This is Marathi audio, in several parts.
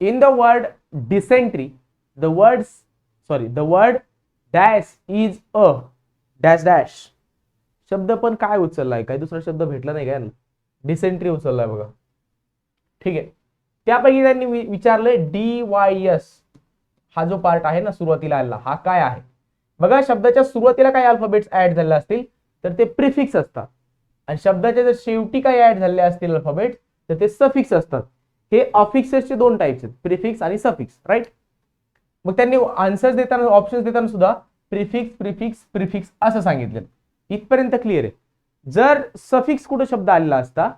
In the word dysentery the word dash is a dash dash. शब्द पण काय उचललाय, काही दुसरा शब्द भेटला नाही काय, डिसेंट्री उचललाय बघा. ठीक आहे, त्यापैकी त्यांनी विचारलंय DYS हा जो पार्ट आहे ना सुरुवातीला आलेला, हा काय आहे. बघा, शब्दाच्या सुरुवातीला काही अल्फाबेट्स ऍड झाले असतील तर ते प्रिफिक्स असतात, आणि शब्दाच्या जर शेवटी काही ऍड झाले असतील अल्फाबेट्स तर ते सफिक्स असतात. हे अफिक्सेसचे दोन टाइप्स आहेत, प्रिफिक्स आणि सफिक्स, राईट. मग त्यांनी आन्सर्स देताना, ऑप्शन्स देताना सुद्धा प्रिफिक्स प्रिफिक्स प्रिफिक्स असं सांगितलं. इथपर्यंत क्लिअर आहे. जर सफिक्स कुठे शब्द आलेला असता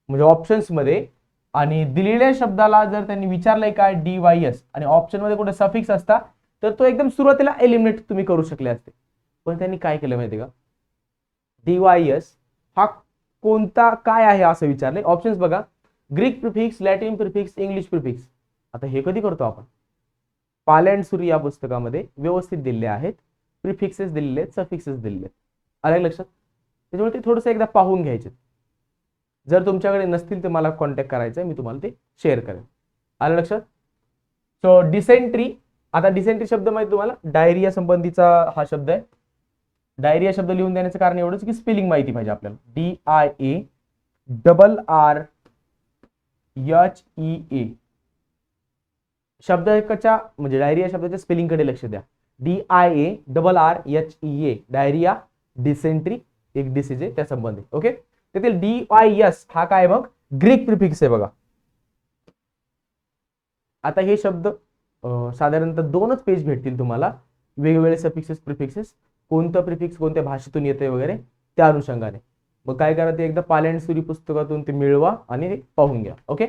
म्हणजे ऑप्शन्स मध्ये, आणि दिलेल्या शब्दाला जर त्यांनी विचारलंय काय DYS आणि ऑप्शन मध्ये कुठे सफिक्स असता, तर तो एकदम सुरुवातीला एलिमिनेट तुम्ही करू शकले असते. पण त्यांनी काय केलं माहिती का, DYS हा कोणता काय आहे असं विचारले. ऑप्शन्स बघा, Greek prefix, Latin prefix, English prefix. आता हे कधी करतो आपण, पाल अँड सुरी या पुस्तकामध्ये व्यवस्थित दिलेले आहेत, प्रिफिक्सेस दिलेले आहेत, सफिक्सेस दिलेले आहेत. आलं लक्षात. त्याच्यामुळे ते थोडंसं एकदा पाहून घ्यायचे. जर तुमच्याकडे नसतील तर मला कॉन्टॅक्ट करायचं आहे, मी तुम्हाला ते शेअर करेन. आलं लक्षात. सो डिसेंट्री, आता डिसेंट्री शब्द माहिती तुम्हाला, डायरिया संबंधीचा हा शब्द आहे. डायरिया शब्द लिहून देण्याचं कारण एवढंच की स्पेलिंग माहिती पाहिजे आपल्याला. DIARRHEA शब्दाच्या म्हणजे डायरिया शब्दाच्या स्पेलिंग कडे लक्ष द्या. DIARRHEA डायरिया, डिसेंट्री एक डिसीज आहे त्या संबंधित. ओके, त्यातील DYS हा काय मग ग्रीक प्रिफिक्स आहे बघा. आता हे शब्द साधारणतः 2च पेज भेटतील तुम्हाला, वेगवेगळे सफिक्सेस प्रिफिक्सेस, कोणतं प्रिफिक्स कोणत्या भाषेतून येते वगैरे त्या अनुषंगाने. मग काय करा, ते एकदा पाल अँड सुरी पुस्तकातून ते मिळवा आणि पाहून घ्या. ओके.